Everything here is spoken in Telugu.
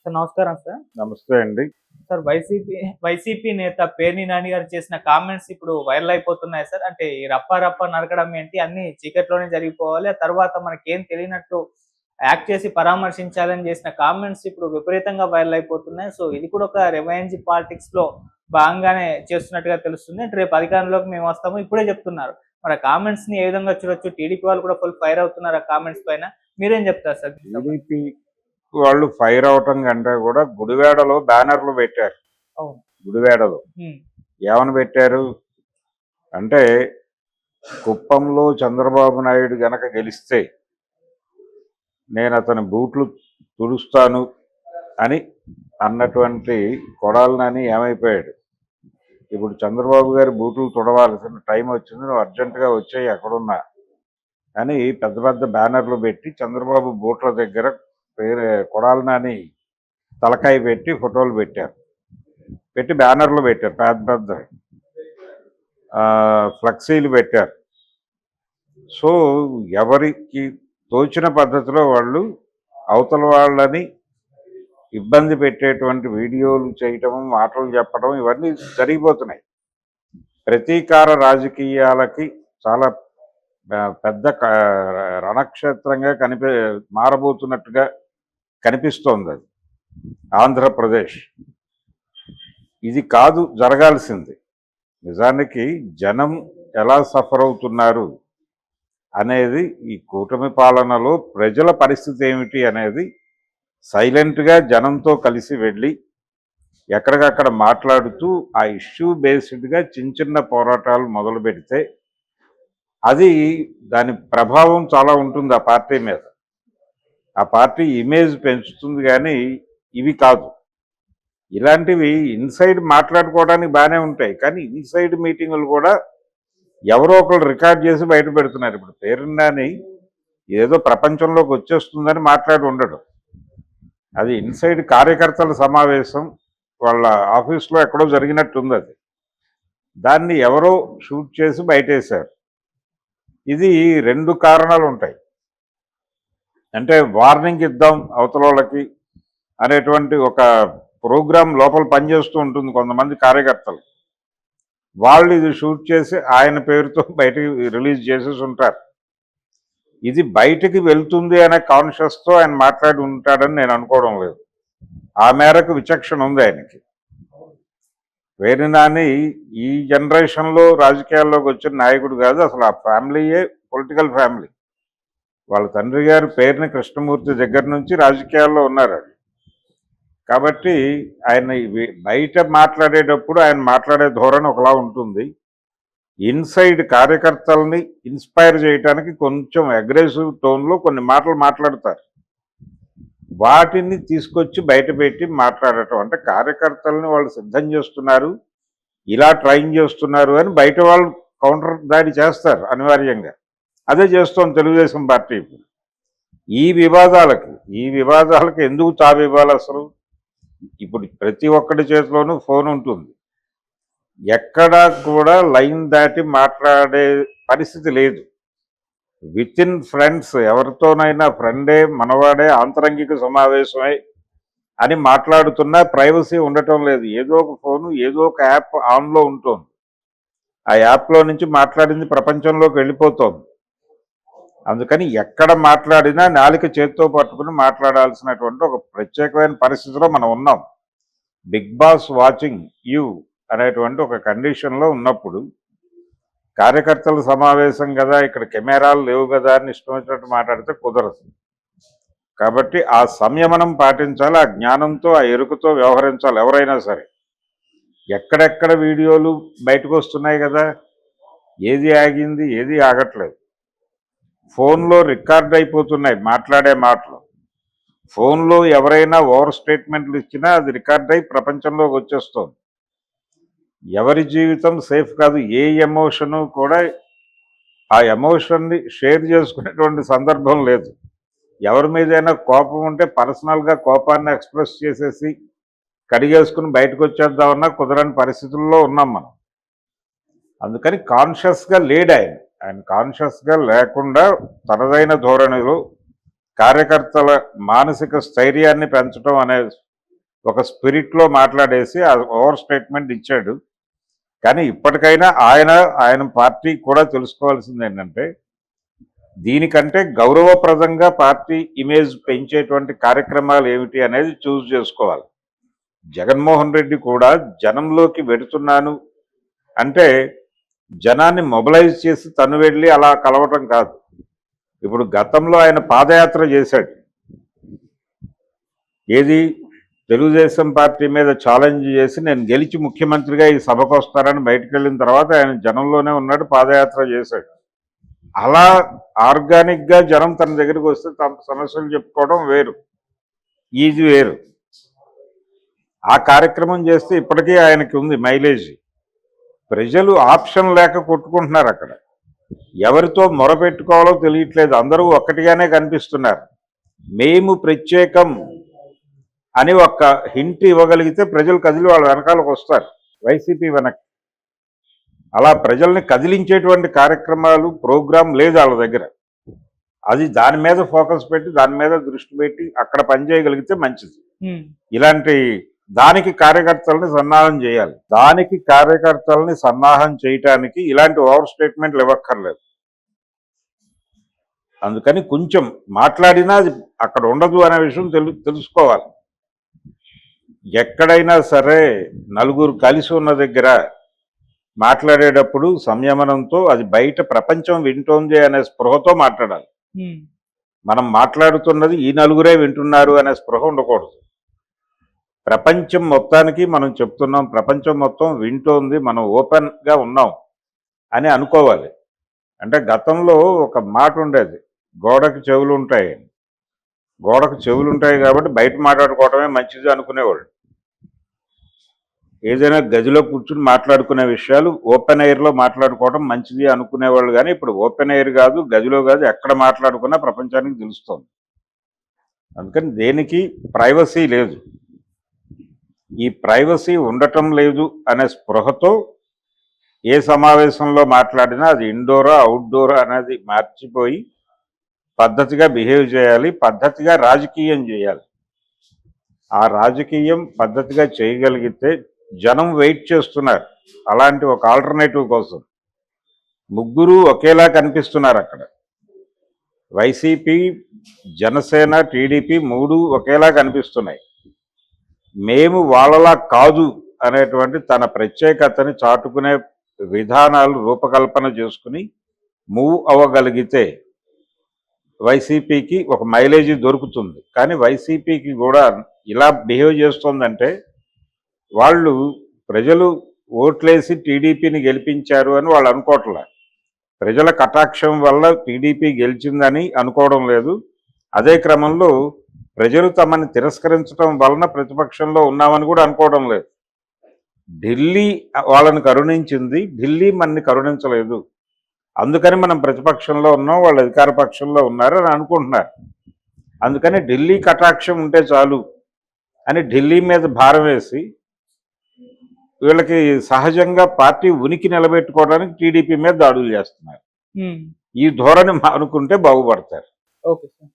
సార్ నమస్కారం సార్. నమస్తే అండి. సార్ వైసీపీ నేత పేర్ని నాని గారు చేసిన కామెంట్స్ ఇప్పుడు వైరల్ అయిపోతున్నాయి సార్. అంటే ఈ రప్ప రప్ప నరకడం ఏంటి అన్నీ చీకట్లోనే జరిగిపోవాలి. ఆ తర్వాత మనకేం తెలియనట్టు యాక్ట్ చేసి పరామర్శించాలని చేసిన కామెంట్స్ ఇప్పుడు విపరీతంగా వైరల్ అయిపోతున్నాయి. సో ఇది కూడా ఒక రివెంజ్ పాలిటిక్స్‌లో భాగంగానే చేస్తున్నట్టుగా తెలుస్తుంది. అంటే రేపు అధికారంలోకి మేము వస్తాము ఇప్పుడే చెప్తున్నారు. మరి ఆ కామెంట్స్‌ని ఏ విధంగా చూడొచ్చు? టీడీపీ వాళ్ళు కూడా ఫుల్ ఫైర్ అవుతున్నారు ఆ కామెంట్స్ పైన. మీరేం చెప్తారు సార్? టీడీపీ వాళ్ళు ఫైర్ అవటం కంటే కూడా గుడివాడలో బ్యానర్లు పెట్టారు. అవును. గుడివాడలో ఏమని పెట్టారు అంటే, కుప్పంలో చంద్రబాబు నాయుడు గనక గెలిస్తే నేను అతని బూట్లు తుడుస్తాను అని అన్నటువంటి కొడాలి నాని ఏమైపోయాడు. ఇప్పుడు చంద్రబాబు గారి బూట్లు తుడవాల్సిన టైం వచ్చింది, నువ్వు అర్జెంటుగా వచ్చాయి ఎక్కడున్నా అని పెద్ద పెద్ద బ్యానర్లు పెట్టి చంద్రబాబు బూట్ల దగ్గర కొడాలి నాని తలకాయ పెట్టి ఫోటోలు పెట్టారు. పెట్టి బ్యానర్లు పెట్టారు, పెద్ద పెద్ద ఫ్లెక్సీలు పెట్టారు. సో ఎవరికి తోచిన పద్ధతిలో వాళ్ళు అవతల వాళ్ళని ఇబ్బంది పెట్టేటువంటి వీడియోలు చేయటం, మాటలు చెప్పడం ఇవన్నీ జరిగిపోతున్నాయి. ప్రతీకార రాజకీయాలకి చాలా పెద్ద రణక్షేత్రంగా మారబోతున్నట్టుగా కనిపిస్తోంది అది ఆంధ్రప్రదేశ్. ఇది కాదు జరగాల్సింది. నిజానికి జనం ఎలా సఫర్ అవుతున్నారు అనేది, ఈ కూటమి పాలనలో ప్రజల పరిస్థితి ఏమిటి అనేది సైలెంట్గా జనంతో కలిసి వెళ్ళి ఎక్కడికక్కడ మాట్లాడుతూ ఆ ఇష్యూ బేస్డ్గా చిన్న చిన్న పోరాటాలు మొదలు పెడితే అది దాని ప్రభావం చాలా ఉంటుంది ఆ పార్టీ మీద. ఆ పార్టీ ఇమేజ్ పెంచుతుంది. కానీ ఇవి కాదు. ఇలాంటివి ఇన్సైడ్ మాట్లాడుకోవడానికి బాగానే ఉంటాయి, కానీ ఇన్సైడ్ మీటింగులు కూడా ఎవరో ఒకరు రికార్డ్ చేసి బయట పెడుతున్నారు. ఇప్పుడు పేర్ని నాని ఏదో ప్రపంచంలోకి వచ్చేస్తుందని మాట్లాడి ఉండడు. అది ఇన్సైడ్ కార్యకర్తల సమావేశం వాళ్ళ ఆఫీస్లో ఎక్కడో జరిగినట్టుంది. అది దాన్ని ఎవరో షూట్ చేసి బయటేశారు. ఇది రెండు కారణాలు ఉంటాయి. అంటే వార్నింగ్ ఇద్దాం అవతల వాళ్ళకి అనేటువంటి ఒక ప్రోగ్రాం లోపల పనిచేస్తూ ఉంటుంది కొంతమంది కార్యకర్తలు. వాళ్ళు ఇది షూట్ చేసి ఆయన పేరుతో బయటకి రిలీజ్ చేసేసి ఉంటారు. ఇది బయటికి వెళ్తుంది అనే కాన్షియస్తో ఆయన మాట్లాడి ఉంటాడని నేను అనుకోవడం లేదు. ఆ మేరకు విచక్షణ ఉంది ఆయనకి. పేర్ని నాని ఈ జనరేషన్లో రాజకీయాల్లోకి వచ్చిన నాయకుడు కాదు, అసలు ఆ ఫ్యామిలీయే పొలిటికల్ ఫ్యామిలీ. వాళ్ళ తండ్రి గారు పేర్ని కృష్ణమూర్తి దగ్గర నుంచి రాజకీయాల్లో ఉన్నారు. కాబట్టి ఆయన బయట మాట్లాడేటప్పుడు ఆయన మాట్లాడే ధోరణి ఒకలా ఉంటుంది. ఇన్సైడ్ కార్యకర్తల్ని ఇన్స్పైర్ చేయడానికి కొంచెం అగ్రెసివ్ టోన్లో కొన్ని మాటలు మాట్లాడతారు. వాటిని తీసుకొచ్చి బయట పెట్టి మాట్లాడటం, అంటే కార్యకర్తలని వాళ్ళు సిద్ధం చేస్తున్నారు, ఇలా ట్రైన్ చేస్తున్నారు అని బయట వాళ్ళు కౌంటర్ దాడి చేస్తారు అనివార్యంగా. అదే చేస్తోంది తెలుగుదేశం పార్టీ. ఈ వివాదాలకు ఎందుకు తావివ్వాలి అసలు? ఇప్పుడు ప్రతి ఒక్కడి చేతిలోనూ ఫోన్ ఉంటుంది. ఎక్కడా కూడా లైన్ దాటి మాట్లాడే పరిస్థితి లేదు. విత్ ఇన్ ఫ్రెండ్స్ ఎవరితోనైనా ఫ్రెండే, మనవాడే, ఆంతరంగిక సమావేశమై అని మాట్లాడుతున్నా ప్రైవసీ ఉండటం లేదు. ఏదో ఒక ఫోను, ఏదో ఒక యాప్ ఆన్లో ఉంటుంది. ఆ యాప్లో నుంచి మాట్లాడింది ప్రపంచంలోకి వెళ్ళిపోతుంది. అందుకని ఎక్కడ మాట్లాడినా నాలిక చేత్తో పట్టుకుని మాట్లాడాల్సినటువంటి ఒక ప్రత్యేకమైన పరిస్థితిలో మనం ఉన్నాం. బిగ్ బాస్ వాచింగ్ యూ అనేటువంటి ఒక కండిషన్లో ఉన్నప్పుడు కార్యకర్తల సమావేశం కదా, ఇక్కడ కెమెరాలు లేవు కదా అని ఇష్టం వచ్చినట్టు మాట్లాడితే కుదరదు. కాబట్టి ఆ సంయమనం పాటించాలి, ఆ జ్ఞానంతో, ఆ ఎరుకతో వ్యవహరించాలి ఎవరైనా సరే. ఎక్కడెక్కడ వీడియోలు బయటకు వస్తున్నాయి కదా, ఏది ఆగింది, ఏది ఆగట్లేదు. ఫోన్లో రికార్డ్ అయిపోతున్నాయి మాట్లాడే మాటలు. ఫోన్లో ఎవరైనా ఓవర్ స్టేట్మెంట్లు ఇచ్చినా అది రికార్డ్ అయి ప్రపంచంలోకి వచ్చేస్తుంది. ఎవరి జీవితం సేఫ్ కాదు. ఏ ఎమోషను కూడా ఆ ఎమోషన్ని షేర్ చేసుకునేటువంటి సందర్భం లేదు. ఎవరి మీదైనా కోపం ఉంటే పర్సనల్గా కోపాన్ని ఎక్స్ప్రెస్ చేసేసి కడిగేసుకుని బయటకు వచ్చేద్దామన్నా కుదరని పరిస్థితుల్లో ఉన్నాం మనం. అందుకని కాన్షియస్గా లేడు ఆయన కాన్షియస్గా లేకుండా తనదైన ధోరణిలో కార్యకర్తల మానసిక స్థైర్యాన్ని పెంచడం అనే ఒక స్పిరిట్లో మాట్లాడేసి ఓవర్ స్టేట్మెంట్ ఇచ్చాడు. కానీ ఇప్పటికైనా ఆయన పార్టీ కూడా తెలుసుకోవాల్సింది ఏంటంటే, దీనికంటే గౌరవప్రదంగా పార్టీ ఇమేజ్ పెంచేటువంటి కార్యక్రమాలు ఏమిటి అనేది చూస్ చేసుకోవాలి. జగన్మోహన్ రెడ్డి కూడా జనంలోకి వెడుతున్నాను అంటే జనాన్ని మొబిలైజ్ చేసి తను వెళ్ళి అలా కలవటం కాదు. ఇప్పుడు గతంలో ఆయన పాదయాత్ర చేశాడు. ఏది తెలుగుదేశం పార్టీ మీద ఛాలెంజ్ చేసి నేను గెలిచి ముఖ్యమంత్రిగా ఈ సభకు వస్తారని బయటకు వెళ్ళిన తర్వాత ఆయన జనంలోనే ఉన్నాడు, పాదయాత్ర చేశాడు. అలా ఆర్గానిక్గా జనం తన దగ్గరికి వస్తే తమ సమస్యలు చెప్పుకోవడం వేరు, ఈజీ వేరు. ఆ కార్యక్రమం చేస్తే ఇప్పటికీ ఆయనకి ఉంది మైలేజ్. ప్రజలు ఆప్షన్ లేక కొట్టుకుంటున్నారు అక్కడ. ఎవరితో మొరపెట్టుకోవాలో తెలియట్లేదు, అందరూ ఒక్కటిగానే కనిపిస్తున్నారు. మేము ప్రత్యేకం అని ఒక్క హింట్ ఇవ్వగలిగితే ప్రజలు కదిలి వాళ్ళ వెనకాలకు వస్తారు, వైసీపీ వెనక్కి. అలా ప్రజల్ని కదిలించేటువంటి కార్యక్రమాలు ప్రోగ్రాం లేదు వాళ్ళ దగ్గర. అది దాని మీద ఫోకస్ పెట్టి దాని మీద దృష్టి పెట్టి అక్కడ పనిచేయగలిగితే మంచిది. ఇలాంటి దానికి కార్యకర్తలని సన్నాహం చేయాలి. దానికి కార్యకర్తలని సన్నాహం చేయటానికి ఇలాంటి ఓవర్ స్టేట్మెంట్లు ఇవ్వక్కర్లేదు. అందుకని కొంచెం మాట్లాడినా అది అక్కడ ఉండదు అనే విషయం తెలుసుకోవాలి. ఎక్కడైనా సరే నలుగురు కలిసి ఉన్న దగ్గర మాట్లాడేటప్పుడు సంయమనంతో, అది బయట ప్రపంచం వింటోంది అనే స్పృహతో మాట్లాడాలి. మనం మాట్లాడుతున్నది ఈ నలుగురే వింటున్నారు అనే స్పృహ ఉండకూడదు. ప్రపంచం మొత్తానికి మనం చెప్తున్నాం, ప్రపంచం మొత్తం వింటోంది, మనం ఓపెన్గా ఉన్నాం అని అనుకోవాలి. అంటే గతంలో ఒక మాట ఉండేది, గోడకు చెవులు ఉంటాయి. గోడకు చెవులు ఉంటాయి కాబట్టి బయట మాట్లాడుకోవడమే మంచిది అనుకునేవాళ్ళు. ఏదైనా గదిలో కూర్చుని మాట్లాడుకునే విషయాలు ఓపెన్ ఎయిర్లో మాట్లాడుకోవడం మంచిది అనుకునేవాళ్ళు. కానీ ఇప్పుడు ఓపెన్ ఎయిర్ కాదు, గదిలో కాదు, ఎక్కడ మాట్లాడుకున్నా ప్రపంచానికి తెలుస్తుంది. అందుకని దేనికి ప్రైవసీ లేదు. ఈ ప్రైవసీ ఉండటం లేదు అనే స్పృహతో ఏ సమావేశంలో మాట్లాడినా అది ఇండోరా అవుట్డోరా అనేది మార్చిపోయి పద్ధతిగా బిహేవ్ చేయాలి, పద్ధతిగా రాజకీయం చేయాలి. ఆ రాజకీయం పద్ధతిగా చేయగలిగితే జనం వెయిట్ చేస్తున్నారు అలాంటి ఒక ఆల్టర్నేటివ్ కోసం. ముగ్గురు ఒకేలా కనిపిస్తున్నారు అక్కడ. వైసీపీ, జనసేన, టీడీపీ మూడు ఒకేలా కనిపిస్తున్నాయి. మేము వాళ్ళలా కాదు అనేటువంటి తన ప్రత్యేకతని చాటుకునే విధానాలు రూపకల్పన చేసుకుని మూవ్ అవ్వగలిగితే వైసీపీకి ఒక మైలేజీ దొరుకుతుంది. కానీ వైసీపీకి కూడా ఇలా బిహేవ్ చేస్తుందంటే వాళ్ళు ప్రజలు ఓట్లేసి టీడీపీని గెలిపించారు అని వాళ్ళు అనుకోవట్లే. ప్రజల కటాక్షం వల్ల టీడీపీ గెలిచిందని అనుకోవడం లేదు. అదే క్రమంలో ప్రజలు తమని తిరస్కరించడం వలన ప్రతిపక్షంలో ఉన్నామని కూడా అనుకోవడం లేదు. ఢిల్లీ వాళ్ళని కరుణించింది, ఢిల్లీ మనని కరుణించలేదు. అందుకని మనం ప్రతిపక్షంలో ఉన్నాం, వాళ్ళు అధికార పక్షంలో ఉన్నారు అని అనుకుంటున్నారు. అందుకని ఢిల్లీ కటాక్షం ఉంటే చాలు అని ఢిల్లీ మీద భారం వేసి వీళ్ళకి సహజంగా పార్టీ ఉనికి నిలబెట్టుకోవడానికి టీడీపీ మీద దాడులు చేస్తున్నారు. ఈ ధోరణి అనుకుంటే బాగుపడతారు. Okay sir.